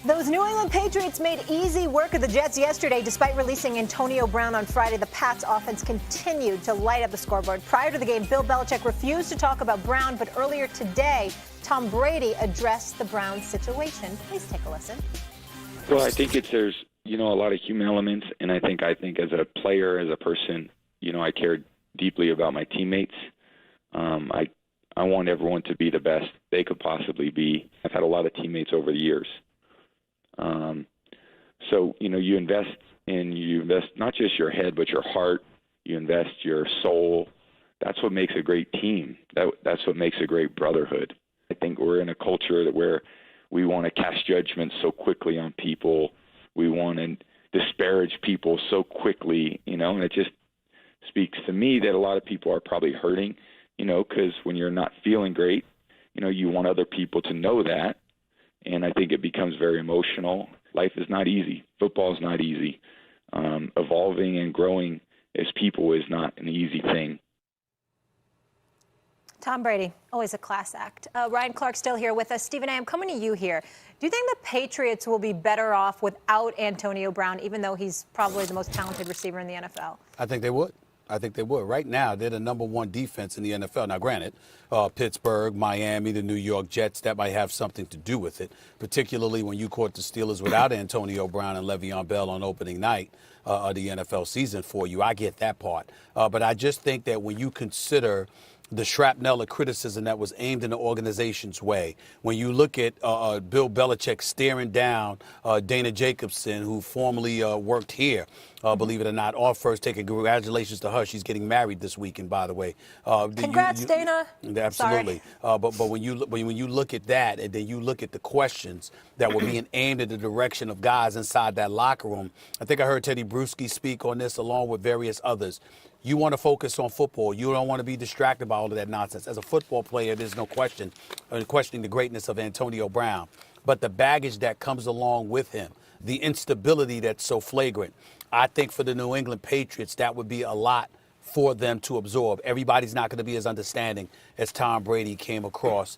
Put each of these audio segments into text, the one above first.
Those New England Patriots made easy work of the Jets yesterday. Despite releasing Antonio Brown on Friday, the Pats offense continued to light up the scoreboard. Prior to the game, Bill Belichick refused to talk about Brown, but earlier today, Tom Brady addressed the Brown situation. Please take a listen. Well, I think there's a lot of human elements, and I think as a player, as a person, I care deeply about my teammates. I want everyone to be the best they could possibly be. I've had a lot of teammates over the years. So, you invest not just your head, but your heart. You invest your soul. That's what makes a great team. That's what makes a great brotherhood. I think we're in a culture where we want to cast judgment so quickly on people. We want to disparage people so quickly, and it just speaks to me that a lot of people are probably hurting, because when you're not feeling great, you want other people to know that. And I think it becomes very emotional. Life is not easy. Football is not easy. Evolving and growing as people is not an easy thing. Tom Brady, always a class act. Ryan Clark still here with us. Stephen A., I'm coming to you here. Do you think the Patriots will be better off without Antonio Brown, even though he's probably the most talented receiver in the NFL? I think they would. Right now, they're the number one defense in the NFL. Now, granted, Pittsburgh, Miami, the New York Jets, that might have something to do with it, particularly when you caught the Steelers without Antonio Brown and Le'Veon Bell on opening night of the NFL season for you. I get that part. But I just think that when you consider the shrapnel of criticism that was aimed in the organization's way. When you look at Bill Belichick staring down Dana Jacobson, who formerly worked here, believe it or not, off first taking congratulations to her. She's getting married this weekend, by the way. Congrats, Dana. Absolutely. But when you look at that, and then you look at the questions that were being aimed in the direction of guys inside that locker room, I think I heard Teddy Bruschi speak on this along with various others. You want to focus on football. You don't want to be distracted by all of that nonsense. As a football player, there's no question questioning the greatness of Antonio Brown. But the baggage that comes along with him, the instability that's so flagrant, I think for the New England Patriots, that would be a lot for them to absorb. Everybody's not going to be as understanding as Tom Brady came across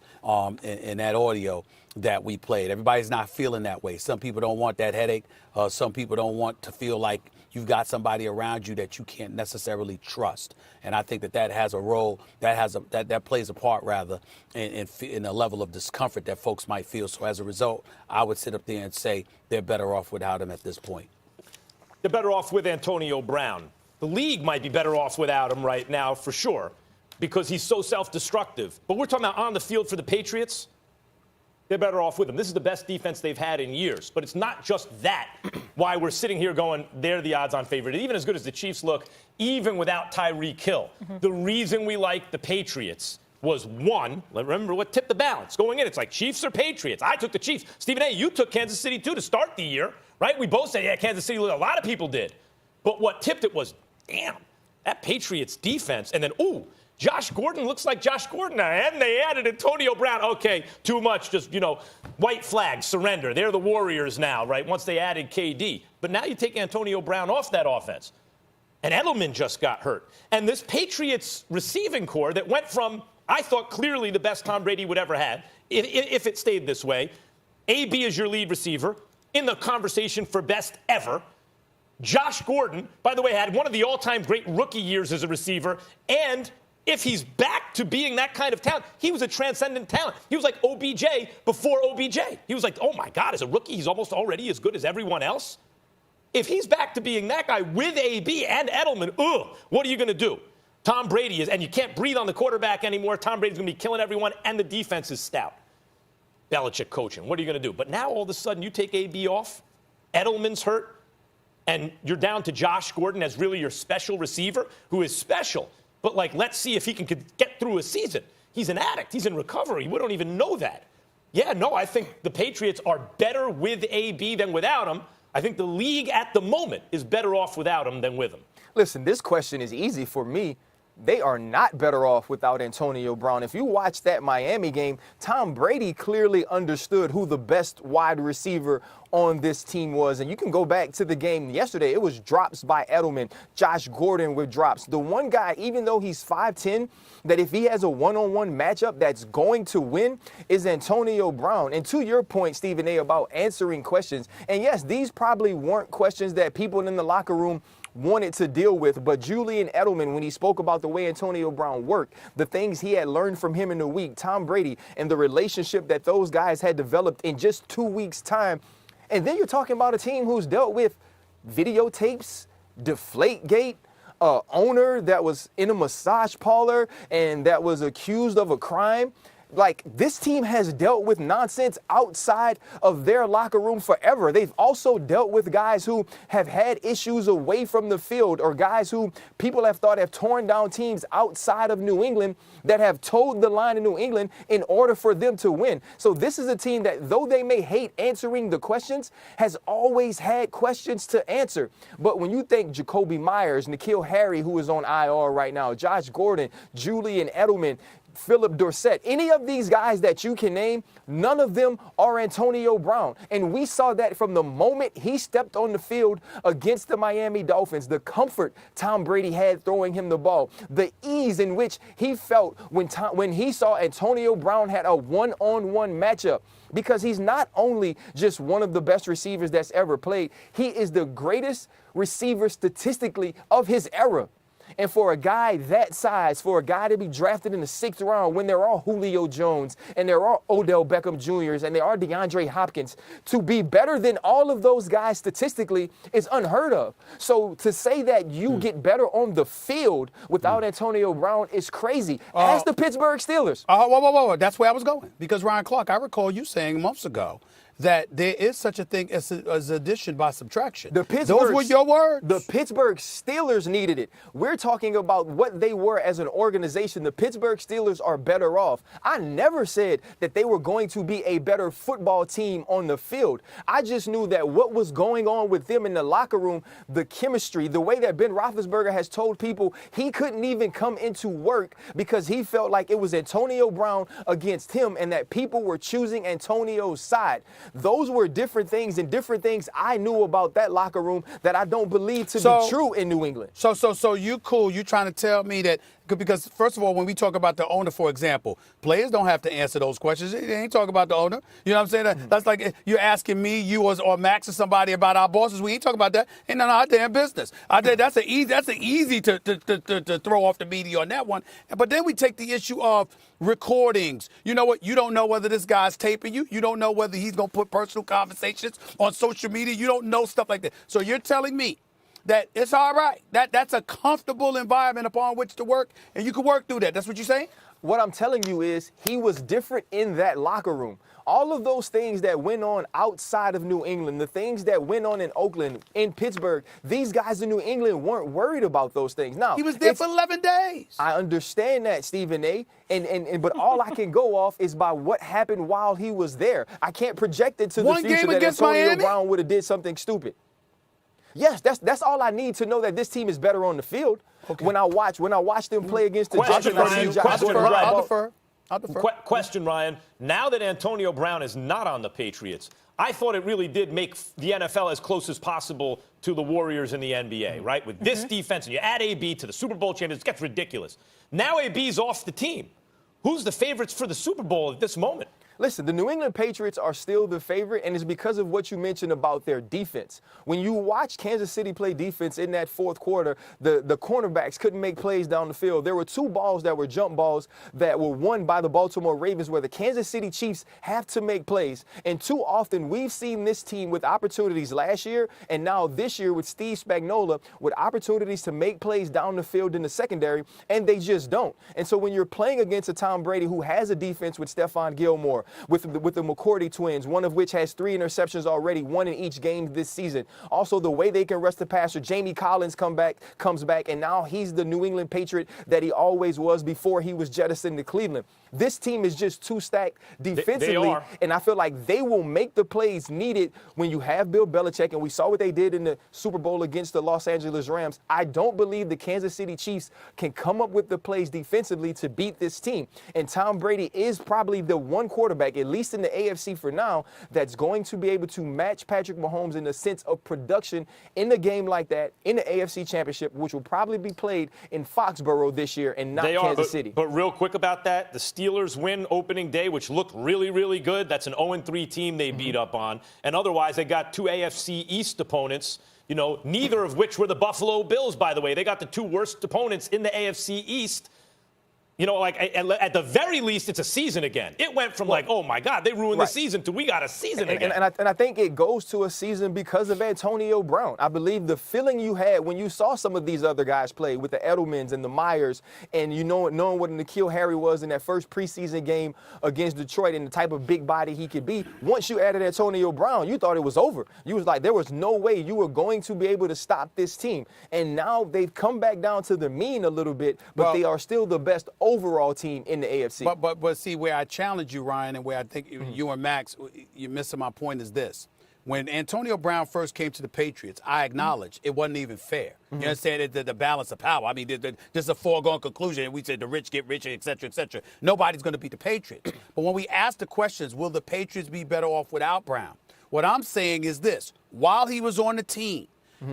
in that audio that we played. Everybody's not feeling that way. Some people don't want that headache. Some people don't want to feel like you've got somebody around you that you can't necessarily trust. And I think that has a role, that plays a part, rather, in a level of discomfort that folks might feel. So as a result, I would sit up there and say they're better off without him at this point. They're better off with Antonio Brown. The league might be better off without him right now, for sure, because he's so self-destructive. But we're talking about on the field for the Patriots. They're better off with him. This is the best defense they've had in years. But it's not just that why we're sitting here going, they're the odds-on favorite. Even as good as the Chiefs look, even without Tyreek Hill, the reason we like the Patriots was, one, remember what tipped the balance. Going in, it's like Chiefs or Patriots. I took the Chiefs. Stephen A., you took Kansas City, too, to start the year, right? We both said, yeah, Kansas City, a lot of people did. But what tipped it was, damn, that Patriots defense. And then, ooh, Josh Gordon looks like Josh Gordon now. And they added Antonio Brown. Okay, too much, just, white flag, surrender. They're the Warriors now, right, once they added KD. But now you take Antonio Brown off that offense. And Edelman just got hurt. And this Patriots receiving core that went from, I thought, clearly the best Tom Brady would ever have, if it stayed this way. AB is your lead receiver in the conversation for best ever. Josh Gordon, by the way, had one of the all-time great rookie years as a receiver. And if he's back to being that kind of talent, he was a transcendent talent. He was like OBJ before OBJ. He was like, oh, my God, as a rookie, he's almost already as good as everyone else. If he's back to being that guy with AB and Edelman, what are you going to do? Tom Brady is, and you can't breathe on the quarterback anymore. Tom Brady's going to be killing everyone, and the defense is stout. Belichick coaching. What are you going to do? But now, all of a sudden, you take AB off, Edelman's hurt, and you're down to Josh Gordon as really your special receiver, who is special. But, let's see if he can get through a season. He's an addict. He's in recovery. We don't even know that. Yeah, no, I think the Patriots are better with AB than without him. I think the league at the moment is better off without him than with him. Listen, this question is easy for me they are not better off without Antonio Brown. If you watch that Miami game, Tom Brady clearly understood who the best wide receiver on this team was. And you can go back to the game yesterday. It was drops by Edelman, Josh Gordon with drops. The one guy, even though he's 5'10", that if he has a one-on-one matchup that's going to win is Antonio Brown. And to your point, Stephen A., about answering questions, and yes, these probably weren't questions that people in the locker room wanted to deal with, but Julian Edelman, when he spoke about the way Antonio Brown worked, the things he had learned from him in the week, Tom Brady, and the relationship that those guys had developed in just 2 weeks' time. And then you're talking about a team who's dealt with videotapes, Deflategate, owner that was in a massage parlor and that was accused of a crime. Like, this team has dealt with nonsense outside of their locker room forever. They've also dealt with guys who have had issues away from the field, or guys who people have thought have torn down teams outside of New England that have toed the line in New England in order for them to win. So this is a team that, though they may hate answering the questions, has always had questions to answer. But when you think Jacoby Myers, N'Keal Harry, who is on IR right now, Josh Gordon, Julian Edelman, Philip Dorsett, any of these guys that you can name, none of them are Antonio Brown. And we saw that from the moment he stepped on the field against the Miami Dolphins, the comfort Tom Brady had throwing him the ball, the ease in which he felt when he saw Antonio Brown had a one-on-one matchup. Because he's not only just one of the best receivers that's ever played, he is the greatest receiver statistically of his era. And for a guy that size, for a guy to be drafted in the 6th round when there are Julio Jones and there are Odell Beckham Jr.'s and there are DeAndre Hopkins, to be better than all of those guys statistically is unheard of. So to say that you get better on the field without Antonio Brown is crazy. Ask the Pittsburgh Steelers. Whoa. That's where I was going. Because, Ryan Clark, I recall you saying months ago that there is such a thing as addition by subtraction. Those were your words. The Pittsburgh Steelers needed it. We're talking about what they were as an organization. The Pittsburgh Steelers are better off. I never said that they were going to be a better football team on the field. I just knew that what was going on with them in the locker room, the chemistry, the way that Ben Roethlisberger has told people he couldn't even come into work because he felt like it was Antonio Brown against him and that people were choosing Antonio's side. Those were different things, and different things I knew about that locker room that I don't believe to be true in New England. So you cool. You trying to tell me that, because first of all, when we talk about the owner, for example, players don't have to answer those questions. They ain't talking about the owner. You know what I'm saying? That's like you're asking me, you or Max or somebody about our bosses. We ain't talking about that. Ain't none of our damn business. That's an easy to throw off the media on that one. But then we take the issue of recordings. You know what? You don't know whether this guy's taping you. You don't know whether he's going to put personal conversations on social media. You don't know stuff like that. So you're telling me that it's all right. That's a comfortable environment upon which to work, and you can work through that. That's what you're saying? What I'm telling you is he was different in that locker room. All of those things that went on outside of New England, the things that went on in Oakland, in Pittsburgh, these guys in New England weren't worried about those things. Now, he was there for 11 days. I understand that, Stephen A. But all I can go off is by what happened while he was there. I can't project into the future that Antonio Brown would have did something stupid. Yes, that's all I need to know that this team is better on the field. Okay. When I watch them play against the Jets, I'll defer. Question, Ryan. Now that Antonio Brown is not on the Patriots, I thought it really did make the NFL as close as possible to the Warriors in the NBA, right? With this defense, and you add AB to the Super Bowl champions, it gets ridiculous. Now AB's off the team. Who's the favorites for the Super Bowl at this moment? Listen, the New England Patriots are still the favorite, and it's because of what you mentioned about their defense. When you watch Kansas City play defense in that fourth quarter, the cornerbacks couldn't make plays down the field. There were 2 balls that were jump balls that were won by the Baltimore Ravens where the Kansas City Chiefs have to make plays. And too often we've seen this team with opportunities last year and now this year with Steve Spagnuolo with opportunities to make plays down the field in the secondary, and they just don't. And so when you're playing against a Tom Brady who has a defense with Stephon Gilmore, with the McCourty twins, one of which has 3 interceptions already, 1 in each game this season. Also, the way they can rest the passer. Jamie Collins comes back, and now he's the New England Patriot that he always was before he was jettisoned to Cleveland. This team is just too stacked defensively, and I feel like they will make the plays needed when you have Bill Belichick, and we saw what they did in the Super Bowl against the Los Angeles Rams. I don't believe the Kansas City Chiefs can come up with the plays defensively to beat this team, and Tom Brady is probably the one quarterback, at least in the AFC for now, that's going to be able to match Patrick Mahomes in the sense of production in a game like that, in the AFC Championship, which will probably be played in Foxborough this year and not Kansas City. But real quick about that, the Steelers win opening day, which looked really, really good. That's an 0-3 team they beat up on. And otherwise, they got 2 AFC East opponents, neither of which were the Buffalo Bills, by the way. They got the 2 worst opponents in the AFC East. At the very least, it's a season again. It went from oh, my God, they ruined the season to we got a season again. And I think it goes to a season because of Antonio Brown. I believe the feeling you had when you saw some of these other guys play with the Edelmans and the Myers and knowing what N'Keal Harry was in that first preseason game against Detroit and the type of big body he could be, once you added Antonio Brown, you thought it was over. You was like, there was no way you were going to be able to stop this team. And now they've come back down to the mean a little bit, but they are still the best overall team in the AFC. But see, where I challenge you, Ryan, and where I think you and Max, you're missing my point is this. When Antonio Brown first came to the Patriots, I acknowledge it wasn't even fair. You understand the balance of power. I mean, just a foregone conclusion. We said the rich get richer, et cetera, et cetera. Nobody's going to beat the Patriots. But when we ask the questions, will the Patriots be better off without Brown? What I'm saying is this. While he was on the team,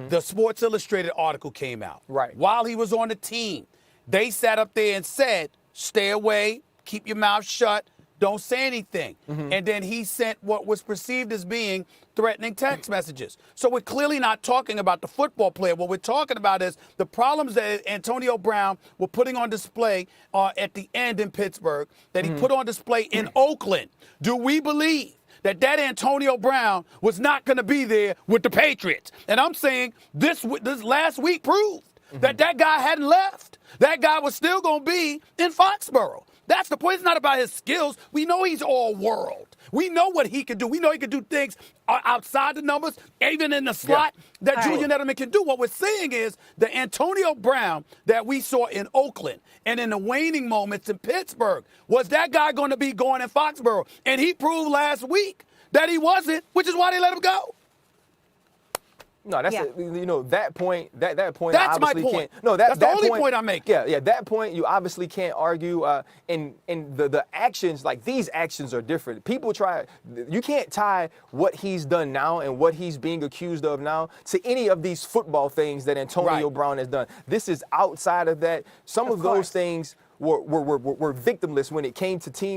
the Sports Illustrated article came out. Right. While he was on the team, they sat up there and said, stay away, keep your mouth shut, don't say anything. And then he sent what was perceived as being threatening text messages. So we're clearly not talking about the football player. What we're talking about is the problems that Antonio Brown were putting on display at the end in Pittsburgh, that he put on display in Oakland. Do we believe that Antonio Brown was not going to be there with the Patriots? And I'm saying this last week proved that guy hadn't left. That guy was still going to be in Foxborough. That's the point. It's not about his skills. We know he's all world. We know what he can do. We know he can do things outside the numbers, even in the slot that Julian Edelman can do. What we're saying is the Antonio Brown that we saw in Oakland and in the waning moments in Pittsburgh, was that guy going to be going in Foxborough? And he proved last week that he wasn't, which is why they let him go. No, that's that point. That point. That's my point. Can't, no, that's the only point I make. Yeah. That point you obviously can't argue. And the actions, like these actions, are different. People try. You can't tie what he's done now and what he's being accused of now to any of these football things that Antonio Brown has done. This is outside of that. Some of those things were victimless when it came to teams.